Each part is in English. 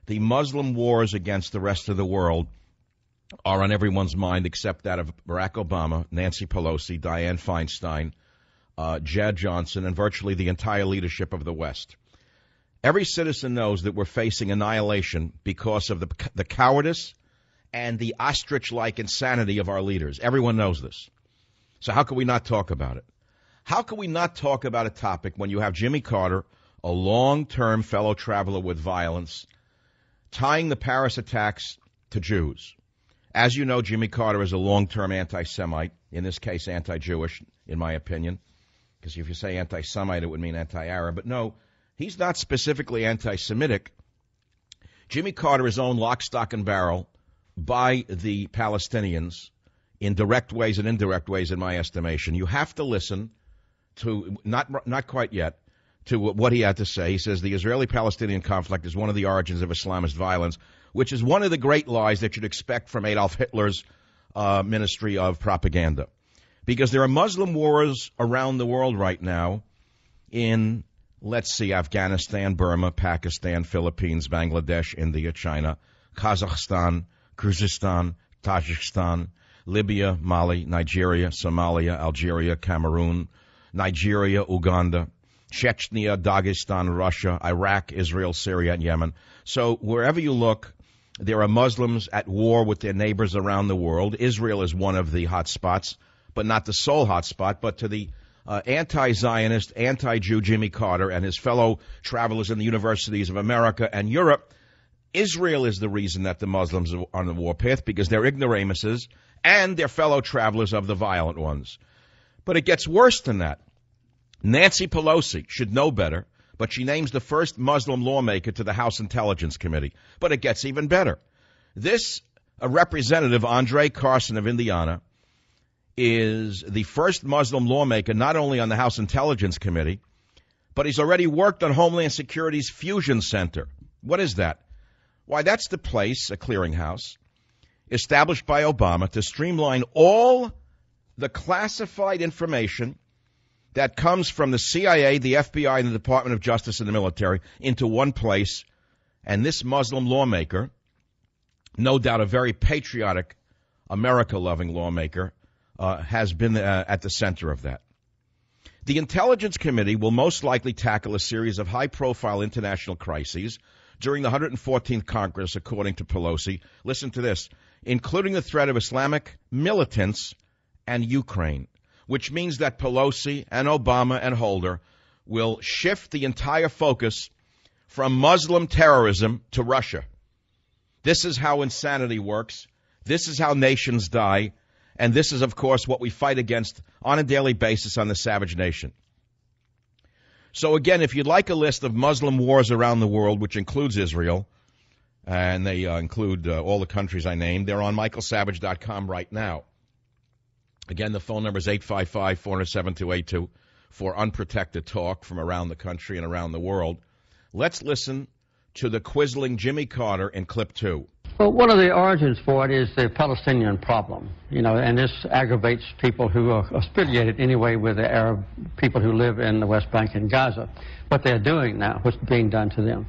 the Muslim wars against the rest of the world are on everyone's mind except that of Barack Obama, Nancy Pelosi, Dianne Feinstein, Jed Johnson, and virtually the entire leadership of the West. Every citizen knows that we're facing annihilation because of the cowardice and the ostrich-like insanity of our leaders. Everyone knows this. So how can we not talk about it? How can we not talk about a topic when you have Jimmy Carter, a long-term fellow traveler with violence, tying the Paris attacks to Jews? As you know, Jimmy Carter is a long-term anti-Semite, in this case anti-Jewish, in my opinion, because if you say anti-Semite, it would mean anti-Arab. But no, he's not specifically anti-Semitic. Jimmy Carter is owned lock, stock, and barrel by the Palestinians in direct ways and indirect ways, in my estimation. You have to listen to, not quite yet, to what he had to say. He says the Israeli-Palestinian conflict is one of the origins of Islamist violence, which is one of the great lies that you'd expect from Adolf Hitler's ministry of propaganda. Because there are Muslim wars around the world right now in, let's see, Afghanistan, Burma, Pakistan, Philippines, Bangladesh, India, China, Kazakhstan, Kyrgyzstan, Tajikistan, Libya, Mali, Nigeria, Somalia, Algeria, Cameroon, Nigeria, Uganda, Chechnya, Dagestan, Russia, Iraq, Israel, Syria, and Yemen. So wherever you look, there are Muslims at war with their neighbors around the world. Israel is one of the hot spots, but not the sole hot spot. But to the anti-Zionist, anti-Jew Jimmy Carter and his fellow travelers in the universities of America and Europe, Israel is the reason that the Muslims are on the warpath, because they're ignoramuses and they're fellow travelers of the violent ones. But it gets worse than that. Nancy Pelosi should know better, but she names the first Muslim lawmaker to the House Intelligence Committee. But it gets even better. This representative, Andre Carson of Indiana, is the first Muslim lawmaker not only on the House Intelligence Committee, but he's already worked on Homeland Security's Fusion Center. What is that? Why, that's the place, a clearinghouse, established by Obama to streamline all the classified information that comes from the CIA, the FBI, and the Department of Justice and the military into one place. And this Muslim lawmaker, no doubt a very patriotic, America-loving lawmaker, has been at the center of that. The Intelligence Committee will most likely tackle a series of high-profile international crises during the 114th Congress, according to Pelosi. Listen to this, including the threat of Islamic militants and Ukraine, which means that Pelosi and Obama and Holder will shift the entire focus from Muslim terrorism to Russia. This is how insanity works. This is how nations die. And this is, of course, what we fight against on a daily basis on the savage nation. So, again, if you'd like a list of Muslim wars around the world, which includes Israel, and they include all the countries I named, they're on michaelsavage.com right now. Again, the phone number is 855-407-282 for unprotected talk from around the country and around the world. Let's listen to the quizzling Jimmy Carter in clip 2. Well, one of the origins for it is the Palestinian problem, and this aggravates people who are affiliated anyway with the Arab people who live in the West Bank and Gaza. What they're doing now, what's being done to them.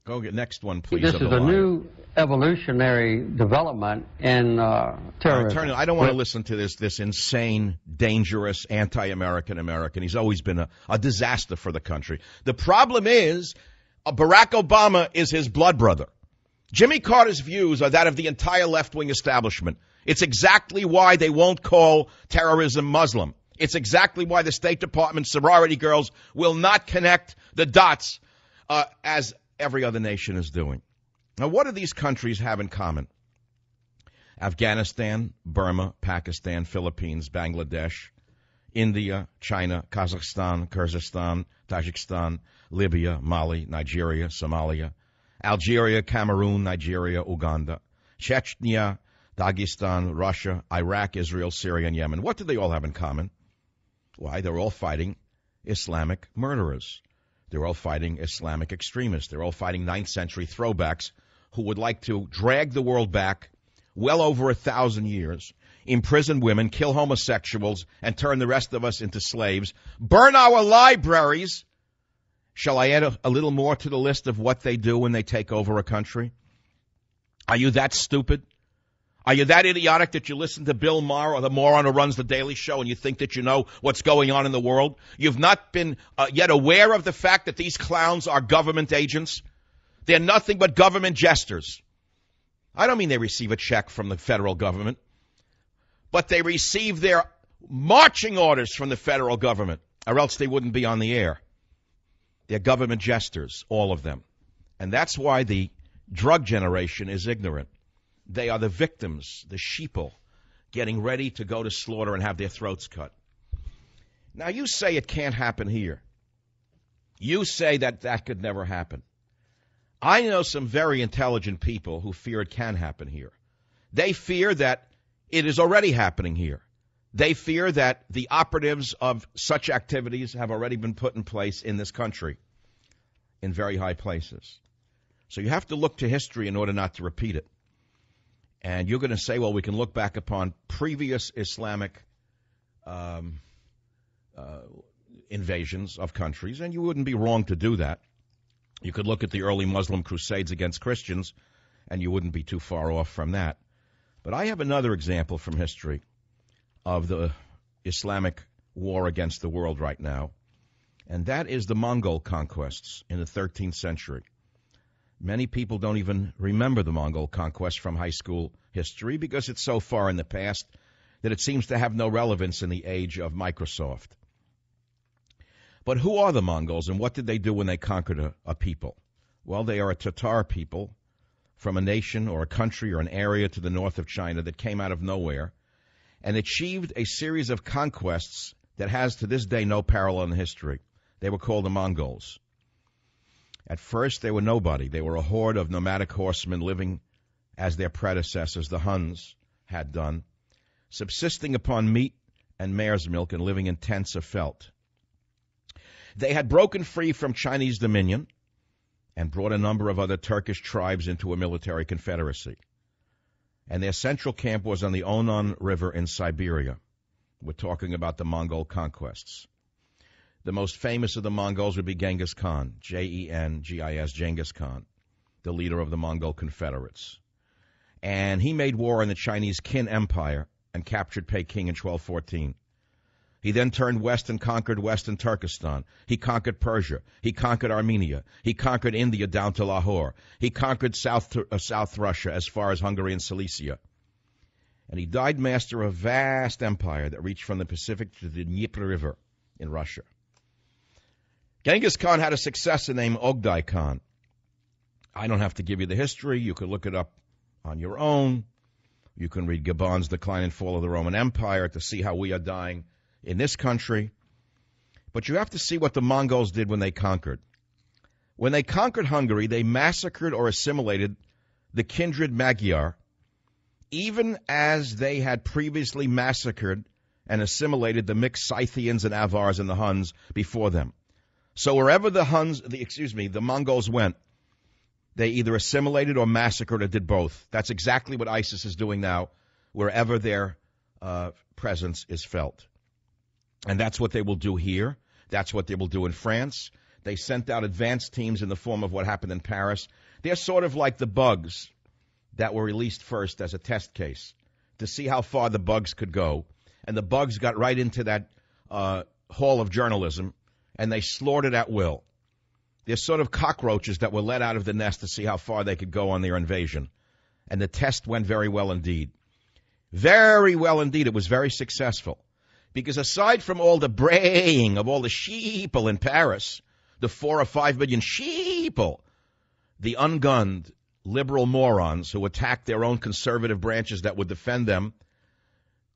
Go get next one, please. This is a new evolutionary development in terrorism. I don't want to listen to this insane, dangerous, anti-American American. He's always been a disaster for the country. The problem is Barack Obama is his blood brother. Jimmy Carter's views are that of the entire left-wing establishment. It's exactly why they won't call terrorism Muslim. It's exactly why the State Department sorority girls will not connect the dots as every other nation is doing. Now, what do these countries have in common? Afghanistan, Burma, Pakistan, Philippines, Bangladesh, India, China, Kazakhstan, Kyrgyzstan, Tajikistan, Libya, Mali, Nigeria, Somalia, Algeria, Cameroon, Nigeria, Uganda, Chechnya, Dagestan, Russia, Iraq, Israel, Syria, and Yemen. What do they all have in common? Why, they're all fighting Islamic murderers. They're all fighting Islamic extremists. They're all fighting 9th century throwbacks who would like to drag the world back well over 1,000 years, imprison women, kill homosexuals, and turn the rest of us into slaves, burn our libraries, Shall I add a little more to the list of what they do when they take over a country? Are you that stupid? Are you that idiotic that you listen to Bill Maher or the moron who runs the Daily Show and you think that you know what's going on in the world? You've not been yet aware of the fact that these clowns are government agents? They're nothing but government jesters. I don't mean they receive a check from the federal government, but they receive their marching orders from the federal government, or else they wouldn't be on the air. They're government jesters, all of them. And that's why the drug generation is ignorant. They are the victims, the sheeple, getting ready to go to slaughter and have their throats cut. Now, you say it can't happen here. You say that that could never happen. I know some very intelligent people who fear it can happen here. They fear that it is already happening here. They fear that the operatives of such activities have already been put in place in this country in very high places. So you have to look to history in order not to repeat it. And you're going to say, well, we can look back upon previous Islamic invasions of countries, and you wouldn't be wrong to do that. You could look at the early Muslim crusades against Christians, and you wouldn't be too far off from that. But I have another example from history of the Islamic war against the world right now, and that is the Mongol conquests in the 13th century. Many people don't even remember the Mongol conquest from high school history because it's so far in the past that it seems to have no relevance in the age of Microsoft. But who are the Mongols, and what did they do when they conquered a people? Well, they are a Tatar people from a nation or a country or an area to the north of China that came out of nowhere and achieved a series of conquests that has to this day no parallel in history. They were called the Mongols. At first, they were nobody. They were a horde of nomadic horsemen living as their predecessors, the Huns, had done, subsisting upon meat and mare's milk and living in tents of felt. They had broken free from Chinese dominion and brought a number of other Turkish tribes into a military confederacy. And their central camp was on the Onon River in Siberia. We're talking about the Mongol conquests. The most famous of the Mongols would be Genghis Khan, G-E-N-G-I-S, Genghis Khan, the leader of the Mongol Confederates. And he made war on the Chinese Qin Empire and captured Peking in 1214. He then turned west and conquered western Turkestan. He conquered Persia. He conquered Armenia. He conquered India down to Lahore. He conquered South Russia as far as Hungary and Cilicia. And he died master of a vast empire that reached from the Pacific to the Dnieper River in Russia. Genghis Khan had a successor named Ogdai Khan. I don't have to give you the history. You can look it up on your own. You can read Gabon's Decline and Fall of the Roman Empire to see how we are dying in this country. But you have to see what the Mongols did when they conquered. When they conquered Hungary, they massacred or assimilated the kindred Magyar, even as they had previously massacred and assimilated the mixed Scythians and Avars and the Huns before them. So wherever the Mongols went, they either assimilated or massacred or did both. That's exactly what ISIS is doing now, wherever their presence is felt. And that's what they will do here. That's what they will do in France. They sent out advanced teams in the form of what happened in Paris. They're sort of like the bugs that were released first as a test case to see how far the bugs could go. And the bugs got right into that hall of journalism, and they slaughtered at will. They're sort of cockroaches that were let out of the nest to see how far they could go on their invasion. And the test went very well indeed. Very well indeed. It was very successful. Because aside from all the braying of all the sheeple in Paris, the 4 or 5 million sheeple, the ungunned liberal morons who attacked their own conservative branches that would defend them,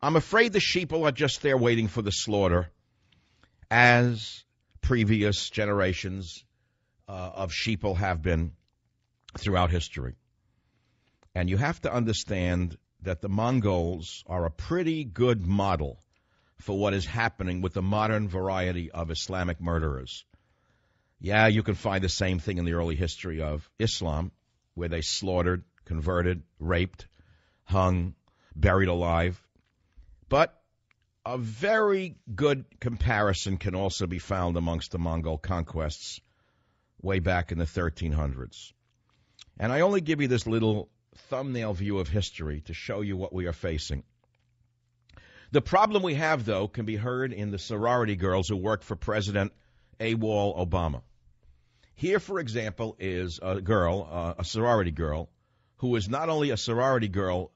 I'm afraid the sheeple are just there waiting for the slaughter, as previous generations of sheeple have been throughout history. And you have to understand that the Mongols are a pretty good model for what is happening with the modern variety of Islamic murderers. Yeah, you can find the same thing in the early history of Islam, where they slaughtered, converted, raped, hung, buried alive. But a very good comparison can also be found amongst the Mongol conquests way back in the 1300s. And I only give you this little thumbnail view of history to show you what we are facing. The problem we have, though, can be heard in the sorority girls who work for President AWOL Obama. Here, for example, is a girl, a sorority girl, who is not only a sorority girl,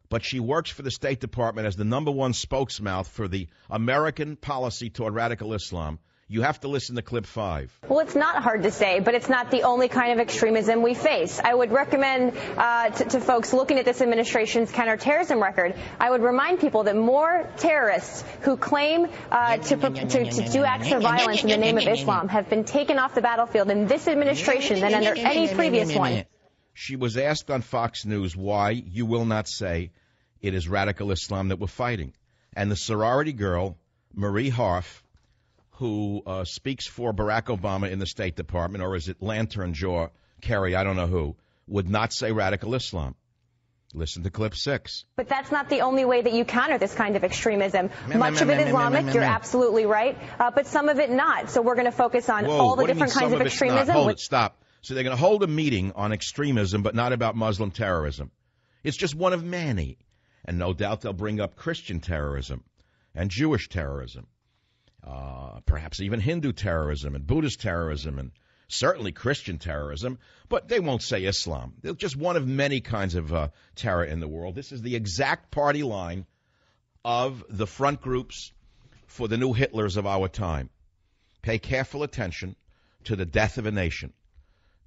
but she works for the State Department as the #1 spokesmouth for the American policy toward radical Islam. You have to listen to clip 5. Well, it's not hard to say, but it's not the only kind of extremism we face. I would recommend to folks looking at this administration's counterterrorism record, I would remind people that more terrorists who claim to do acts of violence in the name of Islam have been taken off the battlefield in this administration than under any previous one. She was asked on Fox News why you will not say it is radical Islam that we're fighting. And the sorority girl, Marie Harf, who speaks for Barack Obama in the State Department, or is it Lantern Jaw Kerry, I don't know who, would not say radical Islam. Listen to clip 6. But that's not the only way that you counter this kind of extremism. Much of it Islamic, you're absolutely right, but some of it not. So we're going to focus on all the different kinds of extremism. Hold it, stop. So they're going to hold a meeting on extremism, but not about Muslim terrorism. It's just one of many. And no doubt they'll bring up Christian terrorism and Jewish terrorism. Perhaps even Hindu terrorism and Buddhist terrorism and certainly Christian terrorism, but they won't say Islam. They're just one of many kinds of terror in the world. This is the exact party line of the front groups for the new Hitlers of our time. Pay careful attention to the death of a nation.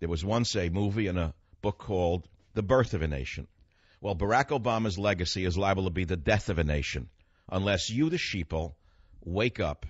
There was once a movie and a book called The Birth of a Nation. Well, Barack Obama's legacy is liable to be the death of a nation unless you, the sheeple, wake up